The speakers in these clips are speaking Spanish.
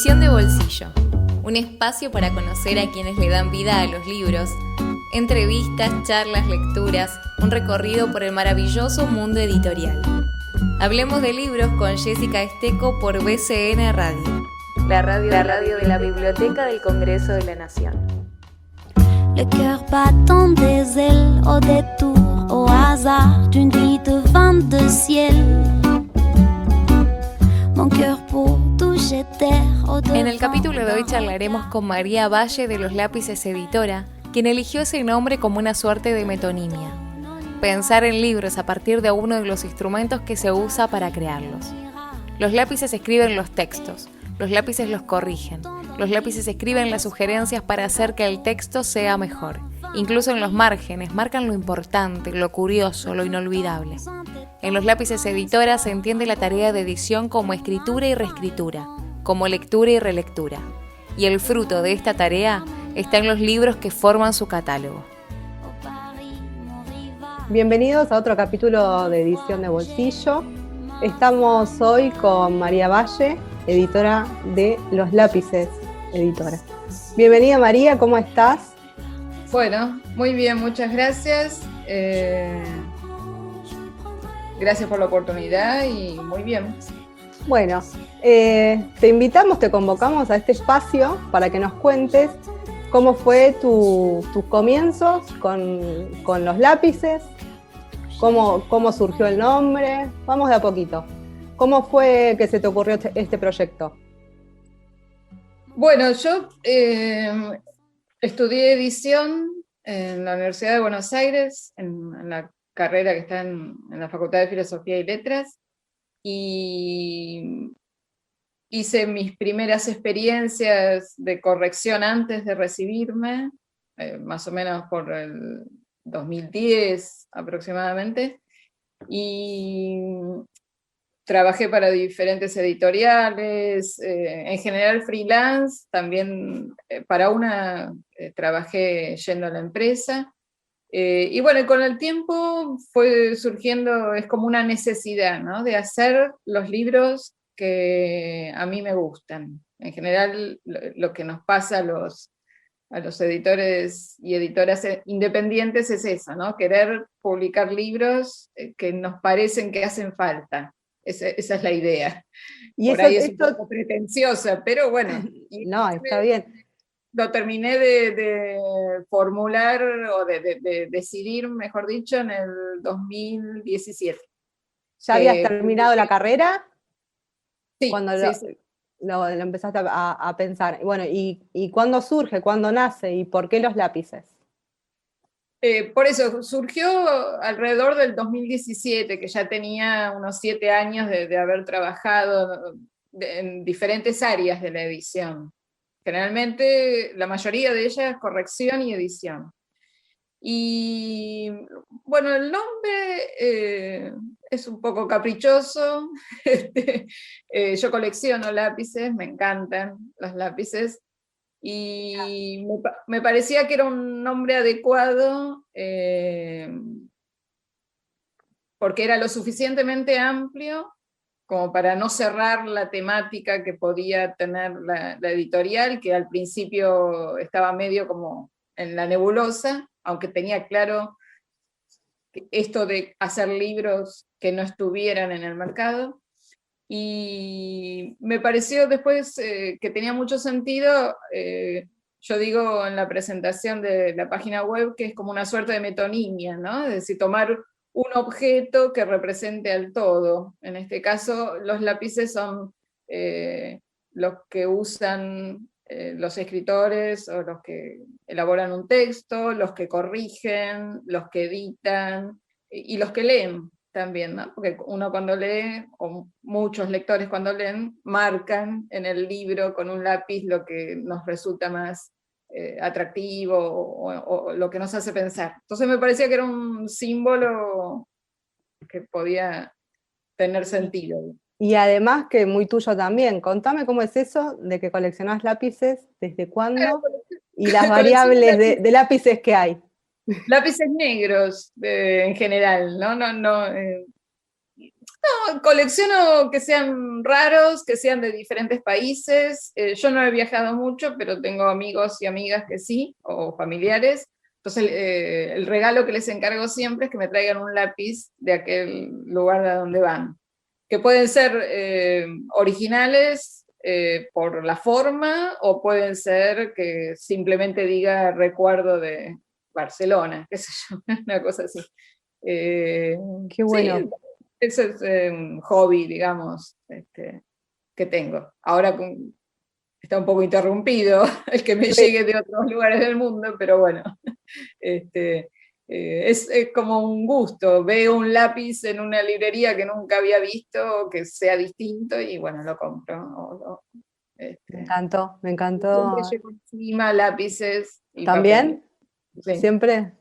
Edición de bolsillo, un espacio para conocer a quienes le dan vida a los libros, entrevistas, charlas, lecturas, un recorrido por el maravilloso mundo editorial. Hablemos de libros con Jessica Esteco por BCN Radio, la radio de la Biblioteca del Congreso de la Nación. Le cœur battant des ailes au détour, au hasard d'une vie de vent de ciel. Mon cœur pour toucher terre au En el capítulo de hoy charlaremos con María Valle de Los Lápices Editora, quien eligió ese nombre como una suerte de metonimia. Pensar en libros a partir de uno de los instrumentos que se usa para crearlos. Los lápices escriben los textos, los lápices los corrigen, los lápices escriben las sugerencias para hacer que el texto sea mejor. Incluso en los márgenes marcan lo importante, lo curioso, lo inolvidable. En Los Lápices Editora se entiende la tarea de edición como escritura y reescritura, como lectura y relectura. Y el fruto de esta tarea está en los libros que forman su catálogo. Bienvenidos a otro capítulo de Edición de Bolsillo. Estamos hoy con María Valle, editora de Los Lápices Editora. Bienvenida María, ¿cómo estás? Bueno, muy bien, muchas gracias. Gracias por la oportunidad y muy bien. Bueno, te invitamos, te convocamos a este espacio para que nos cuentes cómo fue tus comienzos con los lápices, cómo surgió el nombre. Vamos de a poquito. ¿Cómo fue que se te ocurrió este proyecto? Bueno, yo estudié edición en la Universidad de Buenos Aires, en la carrera que está en la Facultad de Filosofía y Letras, y hice mis primeras experiencias de corrección antes de recibirme, más o menos por el 2010 aproximadamente, y trabajé para diferentes editoriales, en general freelance, también para una trabajé yendo a la empresa, y bueno, con el tiempo fue surgiendo, es como una necesidad, ¿no?, de hacer los libros que a mí me gustan. En general, lo que nos pasa a los editores y editoras independientes es eso, ¿no?, querer publicar libros que nos parecen que hacen falta. Esa es la idea. Y por ahí es un poco pretenciosa, pero bueno. No, está bien. Lo terminé de formular o de decidir, mejor dicho, en el 2017. ¿Ya habías terminado la carrera? Sí, cuando sí. Lo empezaste a pensar. Bueno, ¿y cuándo surge, cuándo nace y por qué los lápices? Por eso, surgió alrededor del 2017, que ya tenía unos 7 años de haber trabajado en diferentes áreas de la edición. Generalmente, la mayoría de ellas, corrección y edición. Y bueno, el nombre es un poco caprichoso. Yo colecciono lápices, me encantan los lápices, y me parecía que era un nombre adecuado porque era lo suficientemente amplio como para no cerrar la temática que podía tener la editorial, que al principio estaba medio como en la nebulosa, aunque tenía claro que esto de hacer libros que no estuvieran en el mercado. Y me pareció después que tenía mucho sentido, yo digo en la presentación de la página web, que es como una suerte de metonimia, ¿no? Es decir, tomar un objeto que represente al todo. En este caso, los lápices son los que usan los escritores o los que elaboran un texto, los que corrigen, los que editan y los que leen también, ¿no? Porque uno cuando lee, o muchos lectores cuando leen, marcan en el libro con un lápiz lo que nos resulta más atractivo o lo que nos hace pensar. Entonces me parecía que era un símbolo que podía tener sentido. Y además que muy tuyo también. Contame cómo es eso de que coleccionás lápices, desde cuándo, y las variables de lápices que hay. Lápices negros en general, ¿no? No, colecciono que sean raros, que sean de diferentes países. Yo no he viajado mucho, pero tengo amigos y amigas que sí, o familiares. Entonces, el regalo que les encargo siempre es que me traigan un lápiz de aquel lugar a donde van. Que pueden ser originales por la forma, o pueden ser que simplemente diga recuerdo de Barcelona, qué sé yo, una cosa así. Qué bueno. Sí, ese es un hobby, digamos, que tengo. Ahora está un poco interrumpido el que me llegue de otros lugares del mundo, pero bueno, es como un gusto. Veo un lápiz en una librería que nunca había visto, que sea distinto, y bueno, lo compro. Me encantó, me encantó. Siempre llevo encima lápices y ¿También? papel. Sí, ¿Siempre?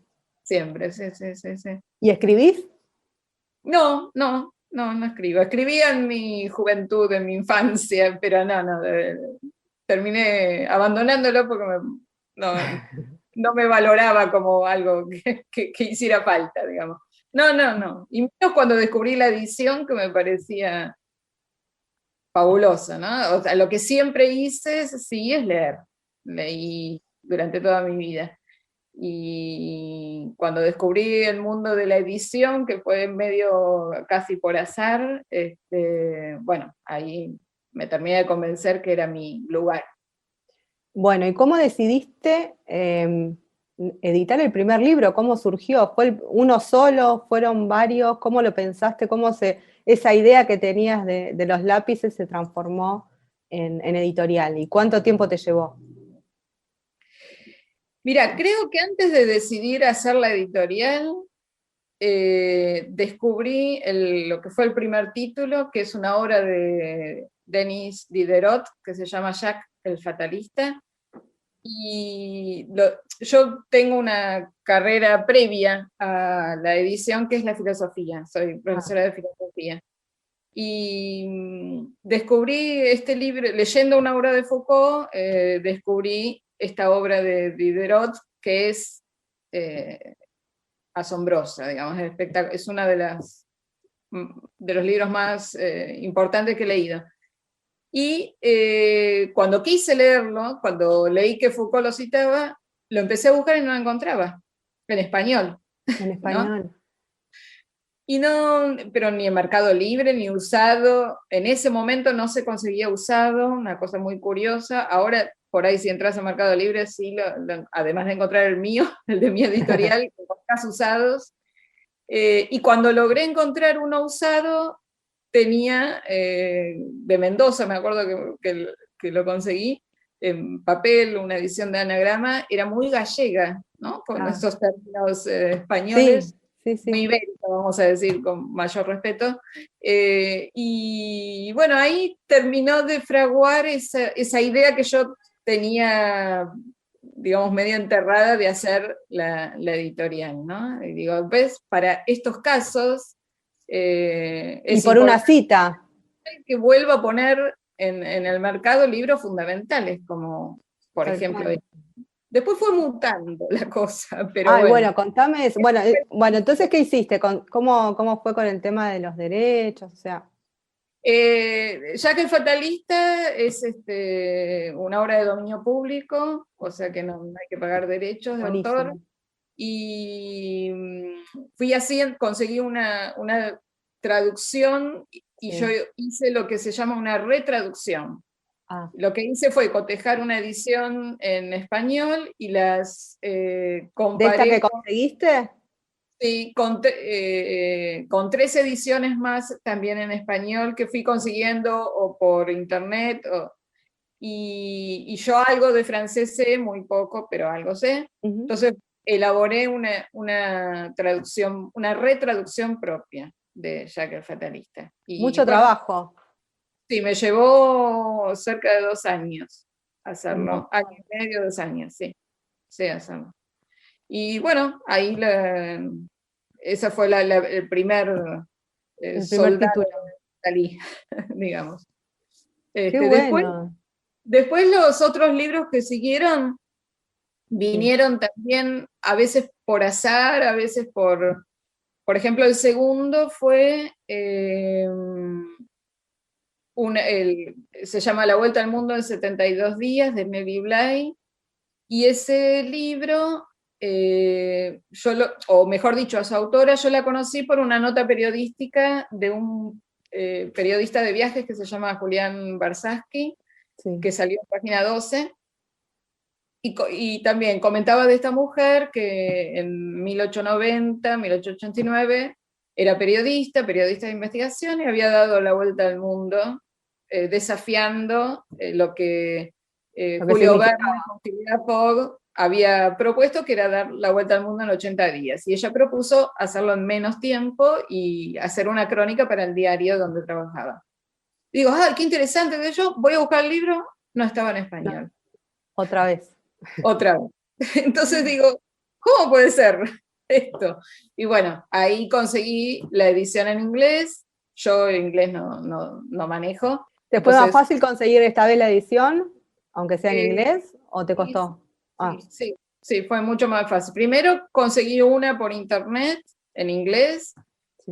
siempre, sí. ¿Y escribís? No escribo. Escribía en mi juventud, en mi infancia, pero no, terminé abandonándolo porque no me valoraba como algo que hiciera falta, digamos. No. Y menos cuando descubrí la edición, que me parecía fabulosa, ¿no? O sea, lo que siempre hice, sí, es leer. Leí durante toda mi vida. Y cuando descubrí el mundo de la edición, que fue medio casi por azar, bueno, ahí me terminé de convencer que era mi lugar. Bueno, ¿y cómo decidiste editar el primer libro? ¿Cómo surgió? ¿Fue uno solo? ¿Fueron varios? ¿Cómo lo pensaste? Esa idea que tenías de los lápices se transformó en editorial? ¿Y cuánto tiempo te llevó? Mira, creo que antes de decidir hacer la editorial, descubrí lo que fue el primer título, que es una obra de Denis Diderot, que se llama Jacques el Fatalista. Y yo tengo una carrera previa a la edición, que es la filosofía. Soy profesora de filosofía. Y descubrí este libro, leyendo una obra de Foucault, descubrí esta obra de Diderot, que es asombrosa, digamos, es una de los libros más importantes que he leído. Y cuando quise leerlo, cuando leí que Foucault lo citaba, lo empecé a buscar y no lo encontraba, en español. En español. ¿No? Y no, pero ni en Mercado Libre, ni usado. En ese momento no se conseguía usado, una cosa muy curiosa. Ahora, por ahí, si entras a Mercado Libre, sí, además de encontrar el mío, el de mi editorial, encontrás usados. Y cuando logré encontrar uno usado, tenía de Mendoza, me acuerdo que lo conseguí, en papel, una edición de anagrama, era muy gallega, ¿no? Con esos términos españoles. Sí. Muy ibérica, vamos a decir, con mayor respeto. Y bueno, ahí terminó de fraguar esa idea que yo tenía, digamos, medio enterrada de hacer la editorial, ¿no? Y digo, ¿ves? Para estos casos... y por una cita. Que vuelva a poner en el mercado libros fundamentales, como, por ejemplo... Después fue mutando la cosa, pero bueno, contame eso. Bueno, entonces, ¿qué hiciste? ¿Cómo fue con el tema de los derechos? O sea... ya que el Fatalista es una obra de dominio público, o sea que no hay que pagar derechos de autor, y fui así, conseguí una traducción, y yo hice lo que se llama una retraducción. Lo que hice fue cotejar una edición en español y las comparé. ¿De esta que conseguiste? Sí, con 3 ediciones más también en español que fui consiguiendo o por internet. Y yo algo de francés sé, muy poco, pero algo sé. Entonces elaboré una traducción, una retraducción propia de Jacques el Fatalista. Mucho trabajo. Sí, me llevó cerca de 2 años hacerlo, año y medio, 2 años, sí, hacerlo. Y bueno, ahí esa fue el primer soldado que salí, digamos. Qué bueno. Después los otros libros que siguieron vinieron también, a veces por azar, a veces por por ejemplo, el segundo fue, se llama La Vuelta al Mundo en 72 días, de Mary Bly, y ese libro, o mejor dicho, a su autora, yo la conocí por una nota periodística de un periodista de viajes que se llama Julián Barsaski, Sí. que salió en Página 12, y también comentaba de esta mujer que en 1890, 1889, era periodista de investigación, y había dado la vuelta al mundo, desafiando lo que Julio Verne con Phileas Fogg había propuesto, que era dar la vuelta al mundo en 80 días. Y ella propuso hacerlo en menos tiempo y hacer una crónica para el diario donde trabajaba. Digo, qué interesante, de ello, voy a buscar el libro, no estaba en español. No. Otra vez. Otra vez. Entonces digo, ¿cómo puede ser esto? Y bueno, ahí conseguí la edición en inglés. Yo en inglés no manejo. ¿Te fue más fácil conseguir esta vez la edición, aunque sea en inglés, o te costó? Sí, fue mucho más fácil. Primero conseguí una por internet, en inglés,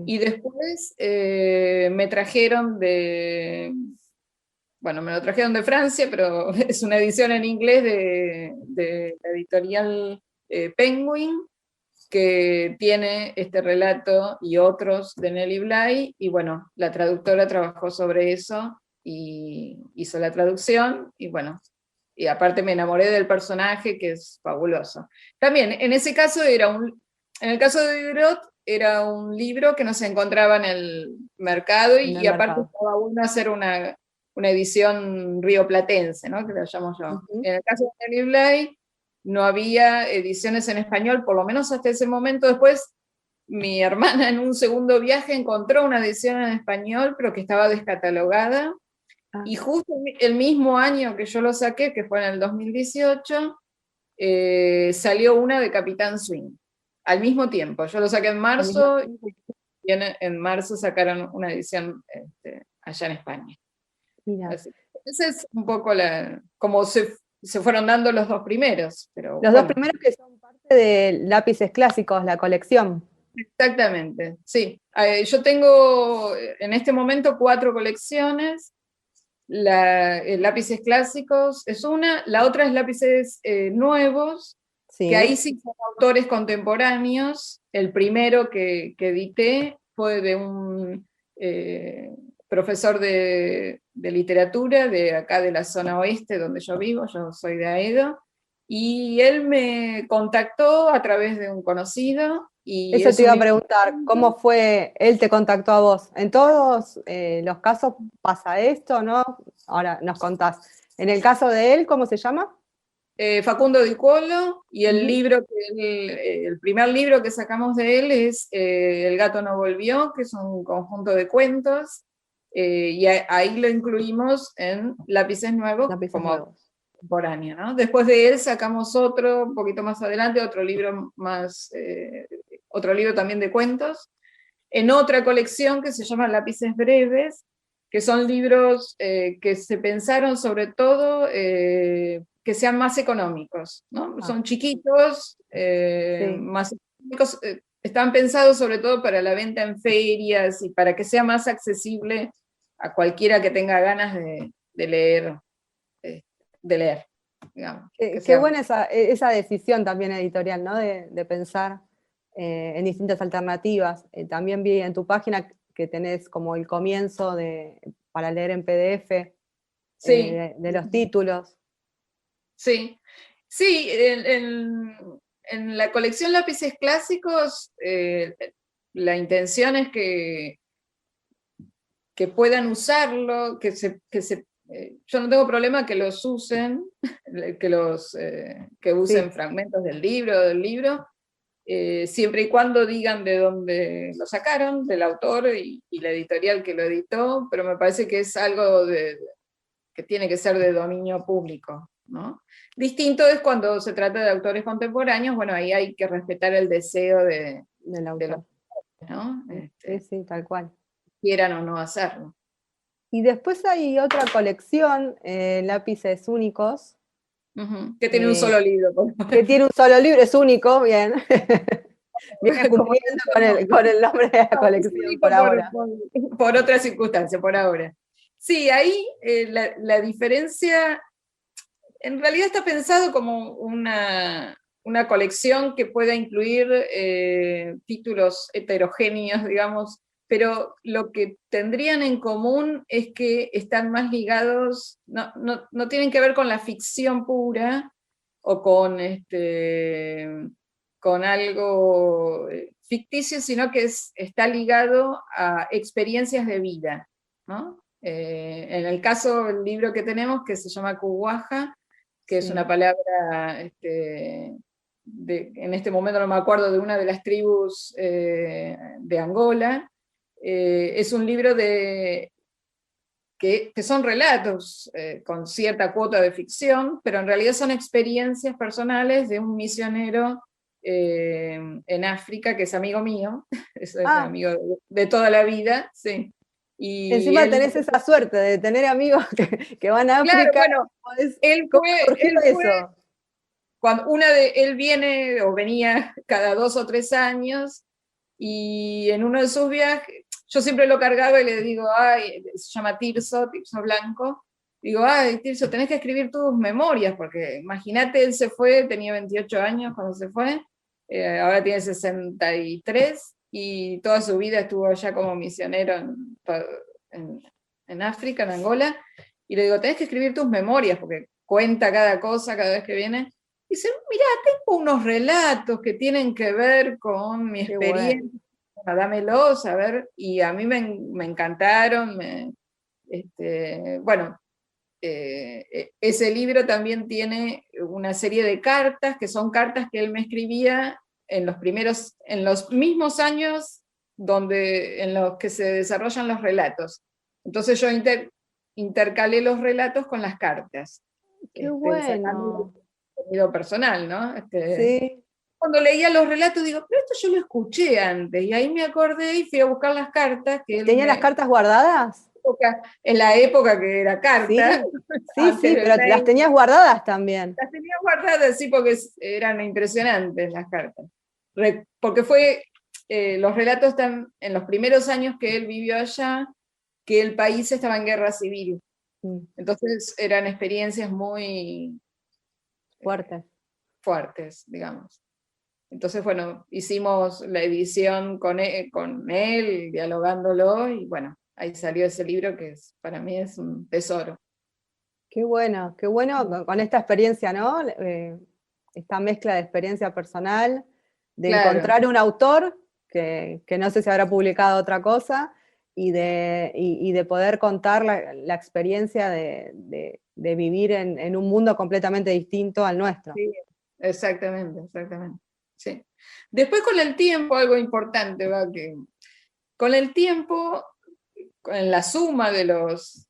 y después me trajeron me lo trajeron de Francia, pero es una edición en inglés de la editorial Penguin, que tiene este relato y otros de Nelly Bly, y bueno, la traductora trabajó sobre eso y hizo la traducción, y bueno, y aparte me enamoré del personaje, que es fabuloso. También, en ese caso en el caso de Diderot, era un libro que no se encontraba en el mercado, y aparte estaba bueno hacer una edición rioplatense, ¿no? Que la llamo yo. En el caso de Nelly Bly, no había ediciones en español, por lo menos hasta ese momento. Después, mi hermana en un segundo viaje encontró una edición en español, pero que estaba descatalogada, y justo el mismo año que yo lo saqué, que fue en el 2018, salió una de Capitán Swing, al mismo tiempo. Yo lo saqué en marzo, y en marzo sacaron una edición allá en España. Esa es un poco como se fueron dando los dos primeros. Pero, los dos primeros que son parte de Lápices Clásicos, la colección. Exactamente, sí. Yo tengo en este momento 4 colecciones. Lápices Clásicos es una, la otra es Lápices Nuevos, que ahí sí son autores contemporáneos. El primero que edité fue de un profesor de literatura de acá de la zona oeste donde yo vivo, yo soy de Aedo, y él me contactó a través de un conocido. Y eso te iba a preguntar, ¿cómo fue? Él te contactó a vos. En todos los casos pasa esto, ¿no? Ahora nos contás. En el caso de él, ¿cómo se llama? Facundo Di Colo, y el libro, el primer libro que sacamos de él es El gato no volvió, que es un conjunto de cuentos, y ahí lo incluimos en Lápices Nuevos como contemporáneo, ¿no? Después de él sacamos otro, un poquito más adelante, otro libro también de cuentos, en otra colección que se llama Lápices Breves, que son libros que se pensaron sobre todo que sean más económicos, ¿no? Son chiquitos, más económicos, están pensados sobre todo para la venta en ferias y para que sea más accesible a cualquiera que tenga ganas de leer, digamos. Qué buena esa decisión también editorial, ¿no? De pensar en distintas alternativas. También vi en tu página que tenés como el comienzo para leer en PDF de los títulos. Sí, en la colección Lápices Clásicos la intención es que puedan usarlo, yo no tengo problema que los usen, que usen fragmentos del libro, siempre y cuando digan de dónde lo sacaron, del autor y la editorial que lo editó, pero me parece que es algo que tiene que ser de dominio público, ¿no? Distinto es cuando se trata de autores contemporáneos, bueno, ahí hay que respetar el deseo del autor, ¿no? Sí, tal cual. Quieran o no hacerlo. Y después hay otra colección, Lápices Únicos. Que tiene un solo libro. Que tiene un solo libro, es único, bien. Viene cumpliendo con el nombre de la colección por ahora. Por otra circunstancia, por ahora. Sí, ahí la diferencia, en realidad está pensado como una colección que pueda incluir títulos heterogéneos, digamos, pero lo que tendrían en común es que están más ligados, no tienen que ver con la ficción pura, o con algo ficticio, sino que está ligado a experiencias de vida, ¿no? En el caso del libro que tenemos, que se llama Kuwaha, que es una palabra, en este momento no me acuerdo, de una de las tribus de Angola, es un libro que son relatos con cierta cuota de ficción, pero en realidad son experiencias personales de un misionero en África, que es amigo mío, es amigo de toda la vida, sí. Y encima tenés esa suerte de tener amigos que van a África. Claro, bueno, ¿Cómo surgió eso? Cuando él viene o venía cada 2 o 3 años, y en uno de sus viajes, yo siempre lo cargaba y le digo, se llama Tirso Blanco, digo, Tirso, tenés que escribir tus memorias, porque imagínate, él se fue, tenía 28 años cuando se fue, ahora tiene 63, y toda su vida estuvo allá como misionero en África, en Angola, y le digo, tenés que escribir tus memorias, porque cuenta cada cosa cada vez que viene. Y dice, mirá, tengo unos relatos que tienen que ver con mi experiencia, bueno, dámelos, a ver, y a mí me encantaron, ese libro también tiene una serie de cartas, que son cartas que él me escribía en los mismos años en los que se desarrollan los relatos. Entonces yo intercalé los relatos con las cartas. ¡Qué bueno! Contenido personal, ¿no? Sí. Cuando leía los relatos digo, pero esto yo lo escuché antes, y ahí me acordé y fui a buscar las cartas. ¿Tenía las cartas guardadas? En la época que era carta. Sí, pero las tenías guardadas también. Las tenía guardadas, sí, porque eran impresionantes las cartas. Porque los relatos están en los primeros años que él vivió allá, que el país estaba en guerra civil. Entonces eran experiencias muy fuertes, digamos. Entonces, bueno, hicimos la edición con él, dialogándolo, y bueno, ahí salió ese libro que para mí es un tesoro. Qué bueno con esta experiencia, ¿no? Esta mezcla de experiencia personal, de encontrar un autor que no sé si habrá publicado otra cosa, y de poder contar la experiencia de vivir en un mundo completamente distinto al nuestro. Sí, exactamente. Sí. Después, con el tiempo, algo importante, que con el tiempo, en la suma de los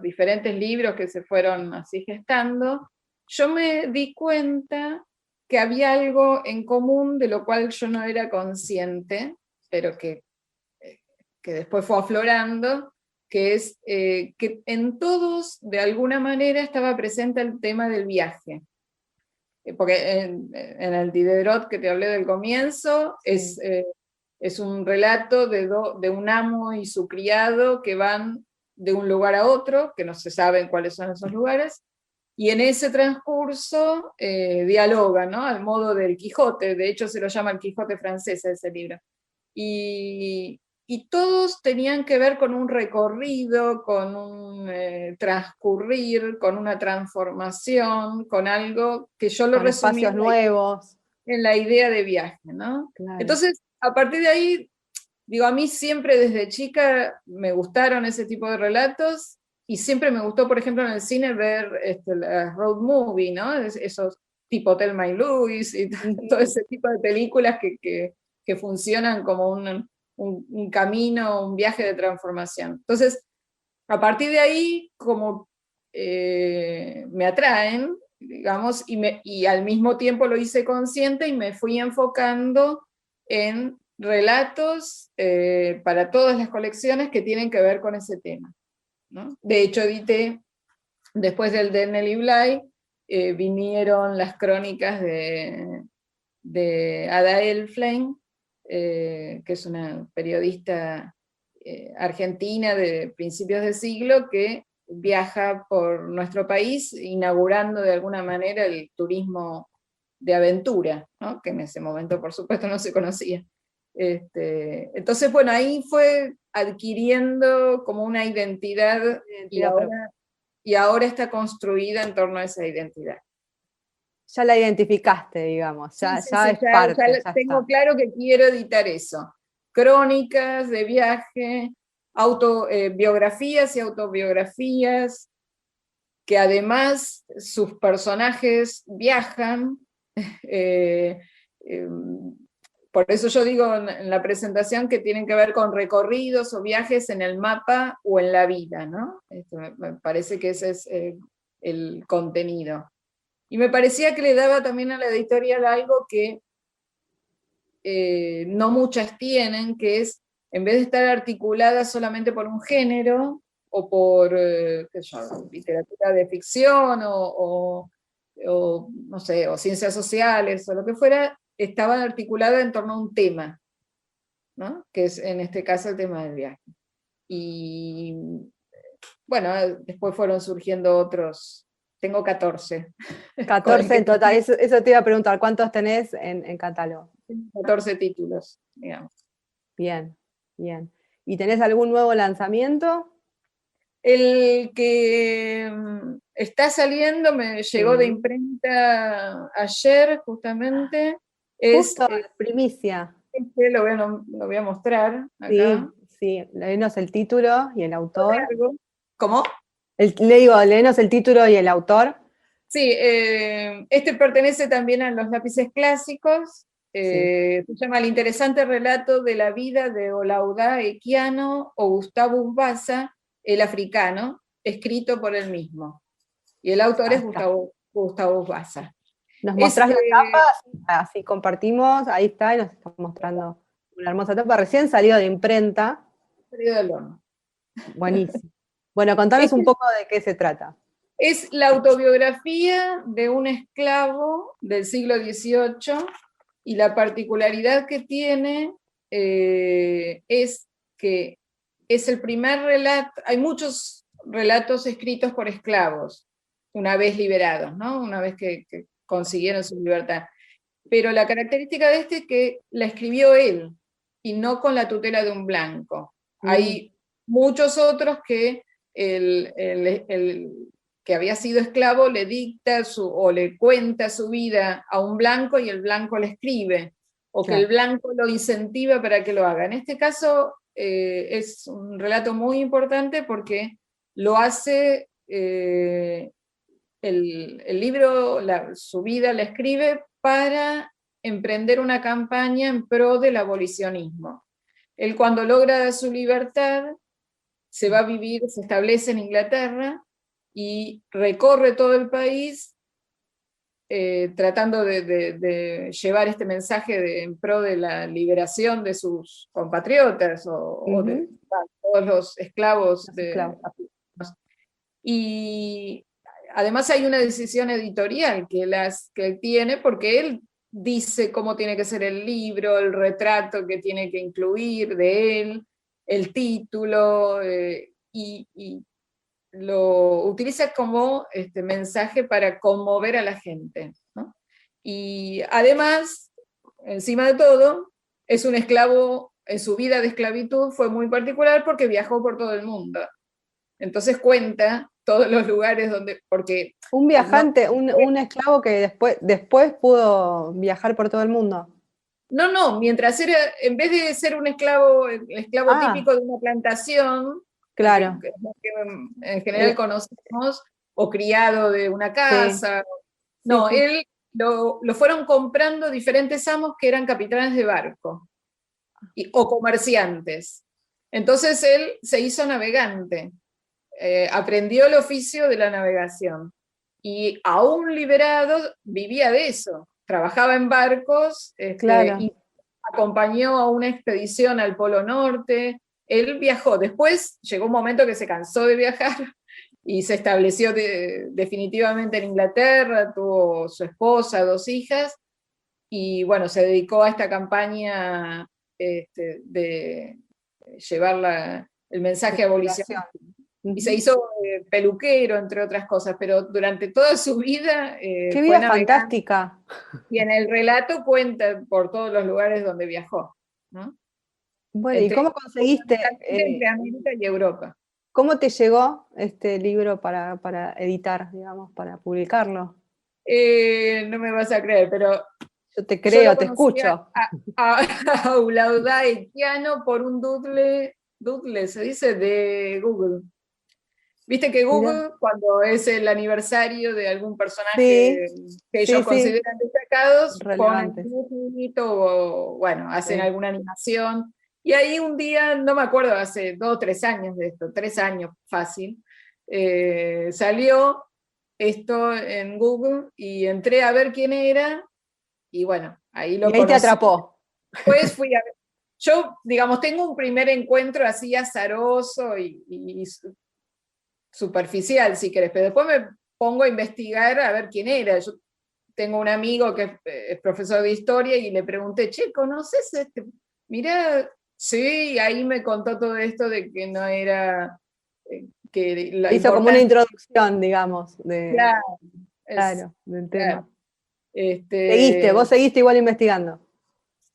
diferentes libros que se fueron así gestando, yo me di cuenta que había algo en común de lo cual yo no era consciente, pero que después fue aflorando, que es que en todos, de alguna manera, estaba presente el tema del viaje. Porque en el Diderot que te hablé del comienzo, es un relato de un amo y su criado que van de un lugar a otro, que no se saben cuáles son esos lugares, y en ese transcurso dialogan, ¿no? Al modo del Quijote. De hecho se lo llama el Quijote francés a ese libro. Y todos tenían que ver con un recorrido, con un transcurrir, con una transformación, con algo que yo lo resumí espacios nuevos, en la idea de viaje, ¿no? Claro. Entonces, a partir de ahí, digo, a mí siempre desde chica me gustaron ese tipo de relatos, y siempre me gustó, por ejemplo, en el cine ver la road movie, ¿no? Esos tipo Thelma y Louise, y todo ese tipo de películas que funcionan como un camino, un viaje de transformación. Entonces, a partir de ahí, como me atraen, digamos, y al mismo tiempo lo hice consciente y me fui enfocando en relatos para todas las colecciones que tienen que ver con ese tema, ¿no? De hecho, edité, después del de Nelly Bly, vinieron las crónicas de Ada Elflein, que es una periodista argentina de principios de siglo, que viaja por nuestro país, inaugurando de alguna manera el turismo de aventura, ¿no? Que en ese momento, por supuesto, no se conocía. Entonces, bueno, ahí fue adquiriendo como una identidad, y ahora está construida en torno a esa identidad. Ya la identificaste, digamos, ya es parte. Ya tengo claro que quiero editar eso. Crónicas de viaje, biografías y autobiografías, que además sus personajes viajan. Por eso yo digo en la presentación que tienen que ver con recorridos o viajes en el mapa o en la vida, ¿no? Me parece que ese es el contenido. Y me parecía que le daba también a la editorial algo que no muchas tienen, que es, en vez de estar articulada solamente por un género, o por literatura de ficción, o no sé, o ciencias sociales, o lo que fuera, estaba articulada en torno a un tema, ¿no? Que es en este caso el tema del viaje. Y bueno, después fueron surgiendo otros. Tengo 14. 14 en total, eso te iba a preguntar, ¿cuántos tenés en catálogo? 14 títulos, digamos. Bien, bien. ¿Y tenés algún nuevo lanzamiento? El que está saliendo, me llegó de imprenta ayer, justamente. Justo, primicia. Lo voy a mostrar acá. Sí, léenos el título y el autor. ¿Cómo? Léenos el título y el autor. Sí, este pertenece también a los lápices clásicos. Se llama El interesante relato de la vida de Olaudá Equiano o Gustavus Vasa, el africano, escrito por él mismo. Y el autor es Gustavus Vasa. ¿Nos mostrás la tapa? Así compartimos, ahí está, y nos está mostrando una hermosa tapa. Recién salió de imprenta. Salió del horno. Buenísimo. Bueno, contanos un poco de qué se trata. Es la autobiografía de un esclavo del siglo XVIII, y la particularidad que tiene es que es el primer relato. Hay muchos relatos escritos por esclavos, una vez liberados, ¿no? Una vez que consiguieron su libertad. Pero la característica de este es que la escribió él, y no con la tutela de un blanco. Hay muchos otros que el que había sido esclavo le dicta o le cuenta su vida a un blanco, y el blanco le escribe, o que el blanco lo incentiva para que lo haga. En este caso es un relato muy importante porque lo hace, el libro, su vida la escribe para emprender una campaña en pro del abolicionismo. Él, cuando logra su libertad, se va a vivir, se establece en Inglaterra y recorre todo el país tratando de llevar este mensaje en pro de la liberación de sus compatriotas o de todos los esclavos. Y además hay una decisión editorial que él tiene, porque él dice cómo tiene que ser el libro, el retrato que tiene que incluir de él, el título, y lo utiliza como mensaje para conmover a la gente, ¿no? Y además, encima de todo, es un esclavo. En su vida de esclavitud fue muy particular porque viajó por todo el mundo. Entonces cuenta todos los lugares donde... porque un viajante, un esclavo que después pudo viajar por todo el mundo. No, mientras era, en vez de ser un esclavo, el esclavo típico de una plantación, claro, que en general conocemos, o criado de una casa. No, él lo fueron comprando diferentes amos que eran capitanes de barco o comerciantes. Entonces él se hizo navegante, aprendió el oficio de la navegación, y aún liberado vivía de eso. Trabajaba en barcos, y acompañó a una expedición al Polo Norte. Él viajó. Después llegó un momento que se cansó de viajar y se estableció definitivamente en Inglaterra, tuvo su esposa, 2 hijas, y bueno, se dedicó a esta campaña de llevar el mensaje abolicionista. Ujú. Y se hizo peluquero, entre otras cosas, pero durante toda su vida Qué fue vida navegando. fantástica. Y en el relato cuenta por todos los lugares donde viajó, ¿no? Bueno, ¿y cómo conseguiste, entre América y Europa. cómo te llegó este libro para editar, digamos, para publicarlo? No me vas a creer, pero Yo te yo creo, lo te conocía escucho. a Aulaudá Equiano por un doodle se dice, de Google. Viste que Mirá. Google, cuando es el aniversario de algún personaje Sí, que ellos sí, sí, consideran destacados, ponen relevantes. un dibujito o, bueno, hacen Sí. alguna animación. Y ahí un día, no me acuerdo, hace 2 o 3 años de esto, 3 años fácil, salió esto en Google y entré a ver quién era y bueno, ahí lo Y ahí te conocí. atrapó. Después fui a ver. Yo, digamos, tengo un primer encuentro así azaroso y superficial, si querés, pero después me pongo a investigar a ver quién era. Yo tengo un amigo que es profesor de historia y le pregunté, che, ¿conoces este? Mirá, sí, ahí me contó todo esto de que no era, que la Hizo como una importancia, introducción, digamos, claro, del claro, tema. Vos seguiste igual investigando.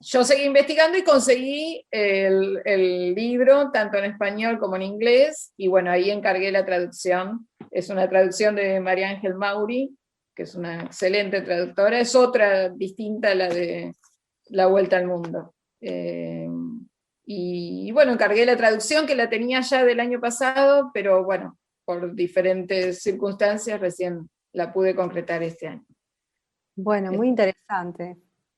yo seguí investigando y conseguí el libro, tanto en español como en inglés, y bueno, ahí encargué la traducción. Es una traducción de María Ángel Mauri, que es una excelente traductora, es otra distinta a la de La Vuelta al Mundo. Y bueno, encargué la traducción, que la tenía ya del año pasado, pero bueno, por diferentes circunstancias recién la pude concretar este año. Bueno, muy interesante.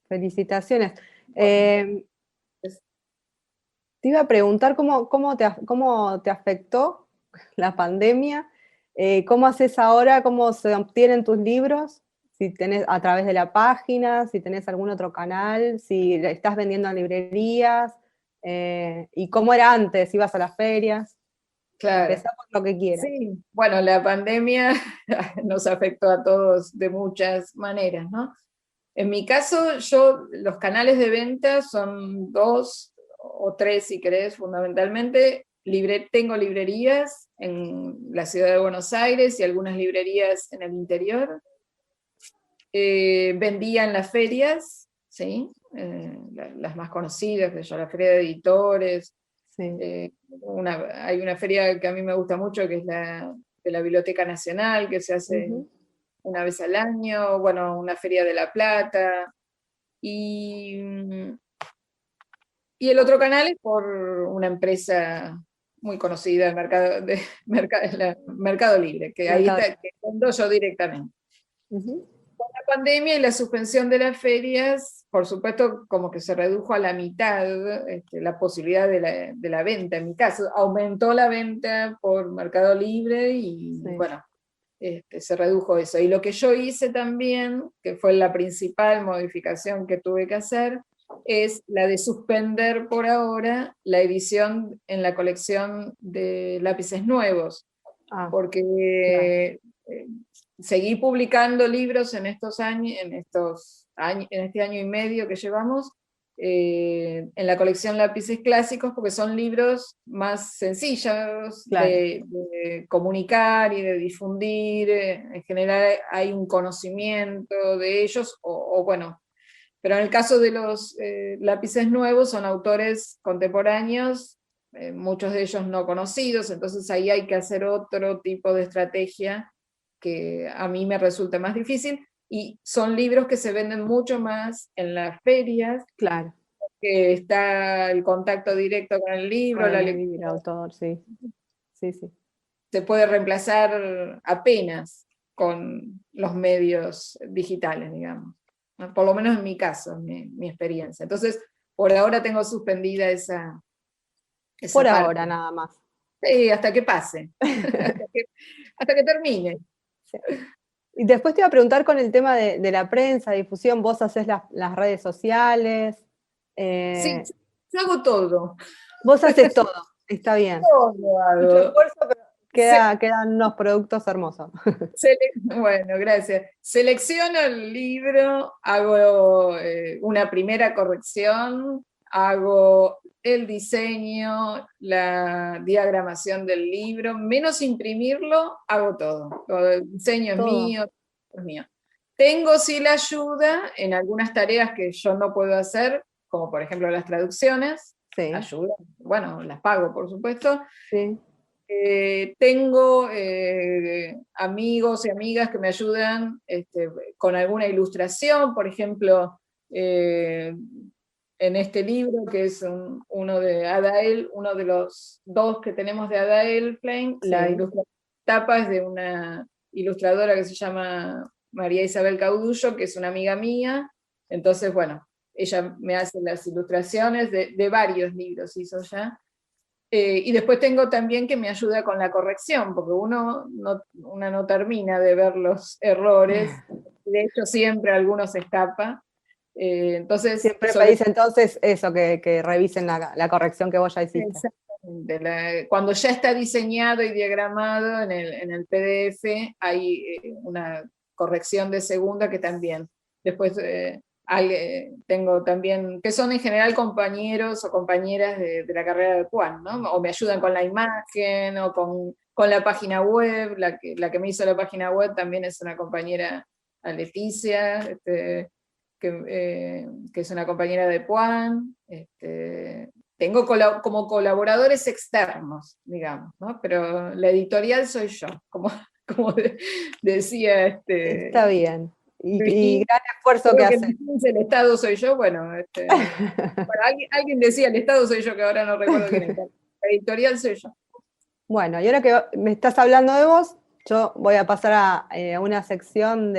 Felicitaciones. Bueno, Te iba a preguntar cómo te afectó la pandemia. ¿Cómo haces ahora? ¿Cómo se obtienen tus libros? Si tenés a través de la página, si tenés algún otro canal, si estás vendiendo en librerías, y cómo era antes, ibas a las ferias. claro. Empezá por lo que quieras. Sí, bueno, la pandemia nos afectó a todos de muchas maneras, ¿no? En mi caso, los canales de venta son 2 o 3, si querés, fundamentalmente. Tengo librerías en la ciudad de Buenos Aires y algunas librerías en el interior. Vendía en las ferias, ¿sí? Las más conocidas, la Feria de Editores. Sí. Hay una feria que a mí me gusta mucho, que es la de la Biblioteca Nacional, que se hace una vez al año, bueno, una feria de La Plata, y el otro canal es por una empresa muy conocida, Mercado Libre, que ahí está, que vendo yo directamente. Con la pandemia y la suspensión de las ferias, por supuesto, como que se redujo a la mitad la posibilidad de la venta. En mi caso, aumentó la venta por Mercado Libre y bueno, se redujo eso. Y lo que yo hice también, que fue la principal modificación que tuve que hacer, es la de suspender por ahora la edición en la colección de lápices nuevos, porque seguí publicando libros en este año y medio que llevamos, en la colección Lápices Clásicos, porque son libros más sencillos de comunicar y de difundir. En general hay un conocimiento de ellos, o bueno, pero en el caso de los lápices nuevos son autores contemporáneos, muchos de ellos no conocidos, entonces ahí hay que hacer otro tipo de estrategia que a mí me resulta más difícil, y son libros que se venden mucho más en las ferias, claro, que está el contacto directo con el libro, con el autor, sí. Se puede reemplazar apenas con los medios digitales, digamos. Por lo menos en mi caso, mi experiencia. Entonces, por ahora tengo suspendida esa por parte. ahora nada más. Sí, hasta que pase, hasta que termine. Sí. Y después te iba a preguntar con el tema de la prensa, difusión, vos haces las redes sociales. Sí, yo hago todo. Vos haces todo, está bien. Todo hago. Mucho esfuerzo, pero quedan unos productos hermosos. Bueno, gracias. Selecciono el libro, hago una primera corrección, hago el diseño, la diagramación del libro, menos imprimirlo, hago todo. Todo el diseño es mío, es mío. Tengo sí la ayuda en algunas tareas que yo no puedo hacer, como por ejemplo las traducciones, ayuda, bueno, las pago por supuesto. Sí. Tengo amigos y amigas que me ayudan con alguna ilustración, por ejemplo, en este libro, que es uno de Adael, uno de los dos que tenemos de Adael Flame, la tapa es de una ilustradora que se llama María Isabel Caudullo, que es una amiga mía. Entonces, bueno, ella me hace las ilustraciones de varios libros, hizo ya. Y después tengo también que me ayuda con la corrección, porque una no termina de ver los errores, de hecho siempre alguno se escapa. Entonces, siempre pedís entonces eso, que revisen la corrección que vos ya hiciste. Exactamente. Cuando ya está diseñado y diagramado en el PDF, hay una corrección de segunda que también. Después tengo también, que son en general compañeros o compañeras de la carrera de Juan, ¿no? O me ayudan con la imagen, o con la página web. La que me hizo la página web también es una compañera, a Leticia, que es una compañera de Puan. Tengo como colaboradores externos, digamos, ¿no? Pero la editorial soy yo, como decía. Está bien. Y gran esfuerzo que hace. El Estado soy yo, bueno, alguien decía el Estado soy yo, que ahora no recuerdo quién es. La editorial soy yo. Bueno, y ahora que me estás hablando de vos, yo voy a pasar a una sección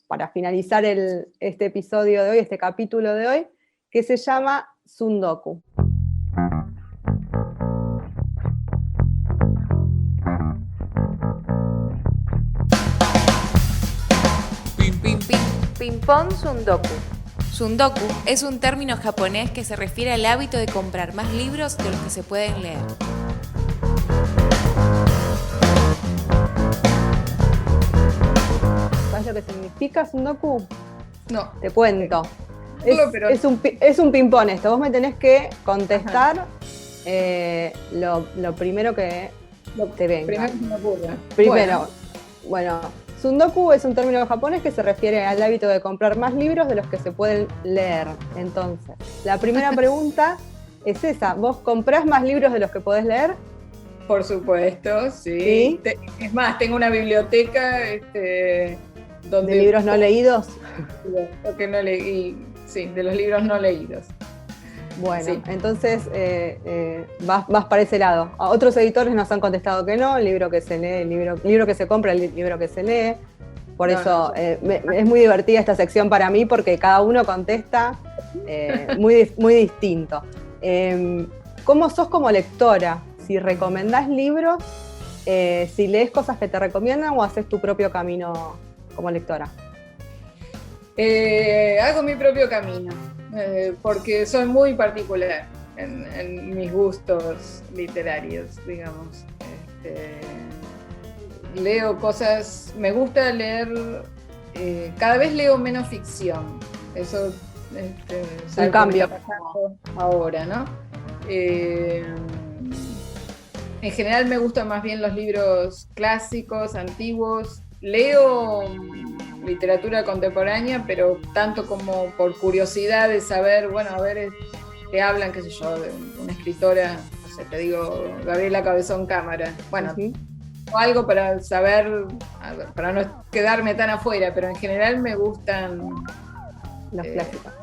para finalizar este episodio de hoy, este capítulo de hoy, que se llama Tsundoku. Ping-pong Tsundoku. Tsundoku es un término japonés que se refiere al hábito de comprar más libros de los que se pueden leer. ¿Sabes lo que significa Tsundoku? No. Te cuento. Es un ping-pong esto. Vos me tenés que contestar lo primero que te venga. Primero que me ocurra. Primero, bueno, Tsundoku es un término japonés que se refiere al hábito de comprar más libros de los que se pueden leer. Entonces, la primera pregunta es esa. ¿Vos comprás más libros de los que podés leer? Por supuesto, sí. Es más, tengo una biblioteca donde... ¿De libros no leídos? Porque no leí, sí, de los libros no leídos. Bueno, sí. Entonces vas para ese lado. A otros editores nos han contestado que no, el libro que se lee, el libro que se compra, el libro que se lee. Por eso es muy divertida esta sección para mí, porque cada uno contesta muy distinto. ¿Cómo sos como lectora? Si recomendás libros, si lees cosas que te recomiendan o haces tu propio camino como lectora. Hago mi propio camino. Porque soy muy particular en mis gustos literarios, digamos. Leo cosas, me gusta leer, cada vez leo menos ficción. Eso es un cambio ahora, ¿no? En general me gustan más bien los libros clásicos, antiguos. Leo literatura contemporánea, pero tanto como por curiosidad de saber, bueno, a ver, te hablan, qué sé yo, de una escritora, no sé, te digo, Gabriela Cabezón Cámara. Bueno, algo para saber, para no quedarme tan afuera, pero en general me gustan los clásicos.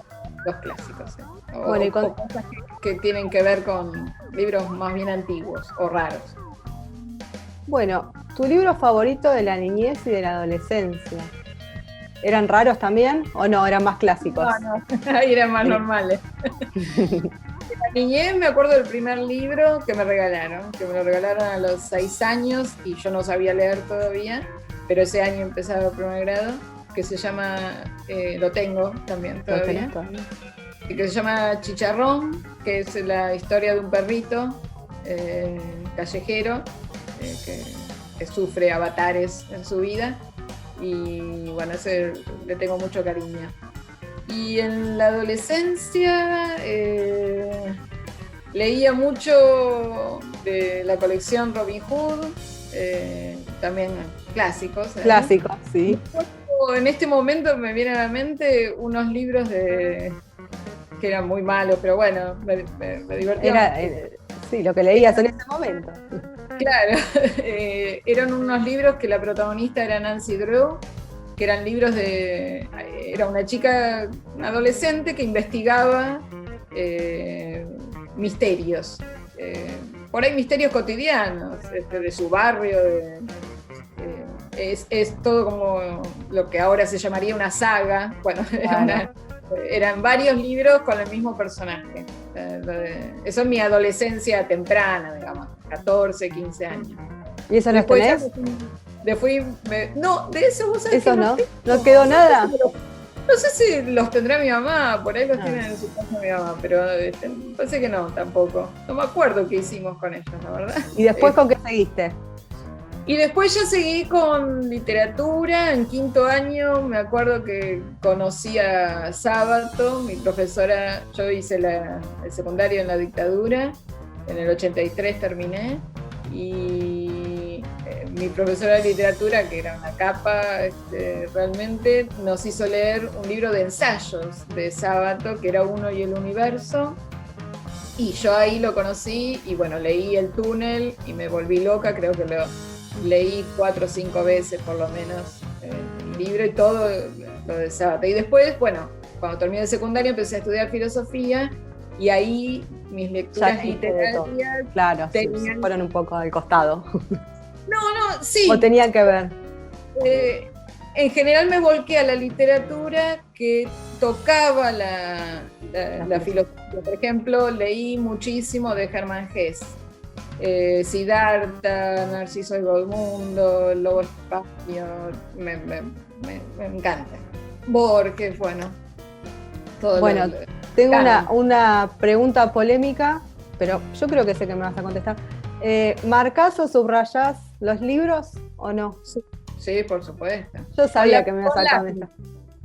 Los clásicos, sí. Bueno, o cosas que tienen que ver con libros más bien antiguos o raros. Bueno, ¿tu libro favorito de la niñez y de la adolescencia? ¿Eran raros también o no? ¿Eran más clásicos? No, ahí eran más normales. De la niñez me acuerdo del primer libro que me lo regalaron a los 6 años y yo no sabía leer todavía, pero ese año empezaba el primer grado, que se llama, lo tengo también todavía, que se llama Chicharrón, que es la historia de un perrito callejero que sufre avatares en su vida. Y bueno, ese le tengo mucho cariño. Y en la adolescencia leía mucho de la colección Robin Hood, también clásicos. Clásicos, sí. En este momento me vienen a la mente unos libros que eran muy malos, pero bueno, me divertía. Sí, lo que leías en ese momento. Claro, eran unos libros que la protagonista era Nancy Drew, que eran libros era una chica, una adolescente que investigaba misterios, por ahí misterios cotidianos, de su barrio, es todo como lo que ahora se llamaría una saga. Bueno, Claro. eran varios libros con el mismo personaje. Eso es mi adolescencia temprana, digamos, 14, 15 años. ¿Y eso los Después tenés? No, de eso vos sabés ¿Eso que no? tengo. ¿No quedó nada? No sé si los tendrá mi mamá, por ahí los Ah. tiene en su casa mi mamá, pero parece que no, tampoco. No me acuerdo qué hicimos con ellos, la verdad. ¿Y después con qué seguiste? Y después ya seguí con literatura. En quinto año me acuerdo que conocí a Sábato, mi profesora. Yo hice el secundario en la dictadura, en el 83 terminé, y mi profesora de literatura, que era una capa, realmente nos hizo leer un libro de ensayos de Sábato, que era Uno y el Universo. Y yo ahí lo conocí y bueno, leí El Túnel y me volví loca, creo que lo leí 4 o 5 veces por lo menos el libro y todo lo de Sábato. Y después, bueno, cuando terminé el secundario empecé a estudiar filosofía y ahí mis lecturas literarias... Claro, sí, tenían... fueron un poco al costado. No, sí. ¿O tenían que ver? En general me volqué a la literatura que tocaba la filosofía. Por ejemplo, leí muchísimo de Hermann Hesse. Siddhartha, Narciso y Goldmundo, El Lobo Espacio, me encanta. Borges, bueno. Todo bueno, tengo una pregunta polémica, pero yo creo que sé que me vas a contestar. ¿Marcás o subrayás los libros o no? Sí, por supuesto. Yo sabía que me ibas a contestar.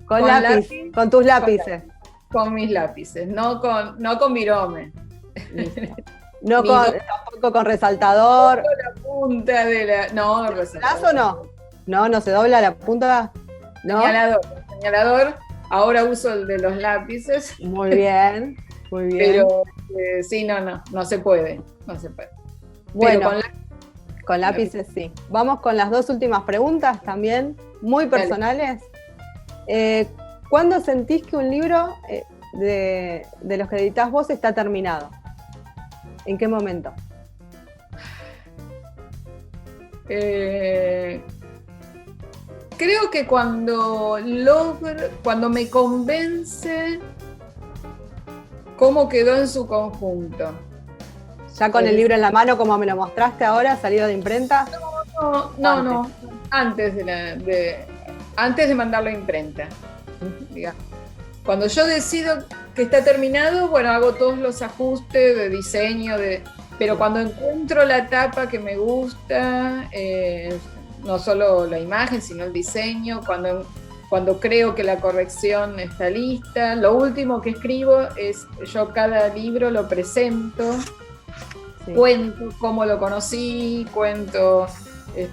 Con lápiz, con tus lápices. Con mis lápices, no con virome. No tampoco con resaltador. La punta de la... No, ¿Resaltador o no? No se dobla la punta. ¿No? Señalador. Ahora uso el de los lápices. Muy bien, muy bien. Pero sí, no se puede. No se puede. Bueno, con lápices sí. Vamos con las 2 últimas preguntas también, muy personales. ¿Cuándo sentís que un libro de los que editás vos está terminado? ¿En qué momento? Creo que cuando me convence cómo quedó en su conjunto. ¿Ya con el libro en la mano, como me lo mostraste ahora, salido de imprenta? No. Antes de mandarlo a imprenta. Digamos. Cuando yo decido que está terminado, bueno, hago todos los ajustes de diseño, pero cuando encuentro la tapa que me gusta, no solo la imagen, sino el diseño, cuando creo que la corrección está lista, lo último que escribo es, yo cada libro lo presento, cuento cómo lo conocí, cuento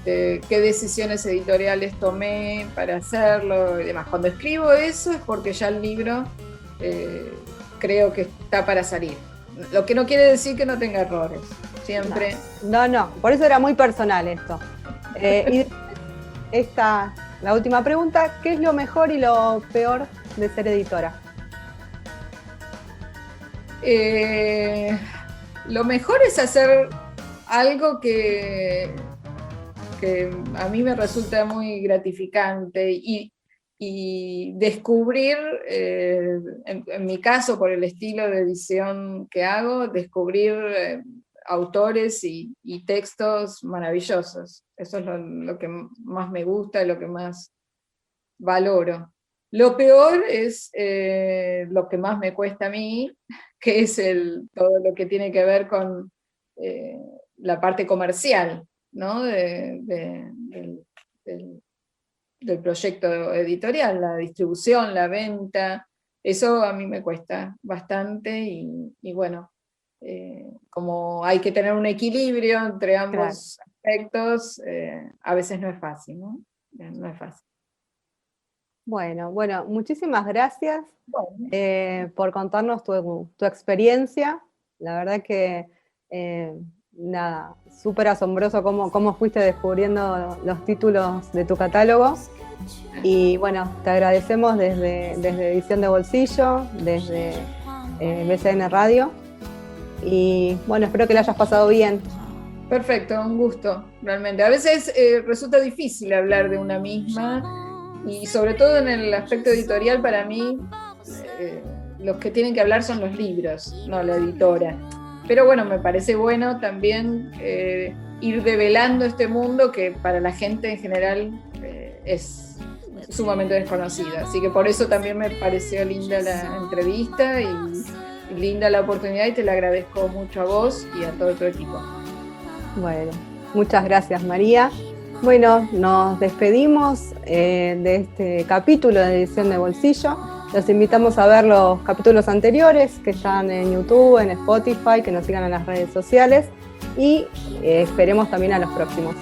qué decisiones editoriales tomé para hacerlo y demás. Cuando escribo eso es porque ya el libro creo que está para salir. Lo que no quiere decir que no tenga errores. Siempre. No. Por eso era muy personal esto. Y la última pregunta, ¿qué es lo mejor y lo peor de ser editora? Lo mejor es hacer algo que a mí me resulta muy gratificante y descubrir, en mi caso, por el estilo de edición que hago, descubrir autores y textos maravillosos. Eso es lo que más me gusta y lo que más valoro. Lo peor es lo que más me cuesta a mí, que es todo lo que tiene que ver con la parte comercial, ¿no? del proyecto editorial, la distribución, la venta, Eso a mí me cuesta bastante y bueno, como hay que tener un equilibrio entre ambos aspectos, a veces no es fácil, ¿no? No es fácil. Bueno, muchísimas gracias Bueno. por contarnos tu experiencia. La verdad que, nada, súper asombroso cómo fuiste descubriendo los títulos de tu catálogo. Y bueno, te agradecemos desde Edición de Bolsillo, desde BCN Radio. Y bueno, espero que la hayas pasado bien. Perfecto, un gusto, realmente. A veces resulta difícil hablar de una misma, y sobre todo en el aspecto editorial, para mí, los que tienen que hablar son los libros, no la editora. Pero bueno, me parece bueno también ir develando este mundo que para la gente en general es sumamente desconocido. Así que por eso también me pareció linda la entrevista y linda la oportunidad, y te la agradezco mucho a vos y a todo tu equipo. Bueno, muchas gracias, María. Bueno, nos despedimos de este capítulo de Edición de Bolsillo. Los invitamos a ver los capítulos anteriores que están en YouTube, en Spotify, que nos sigan en las redes sociales y esperemos también a los próximos.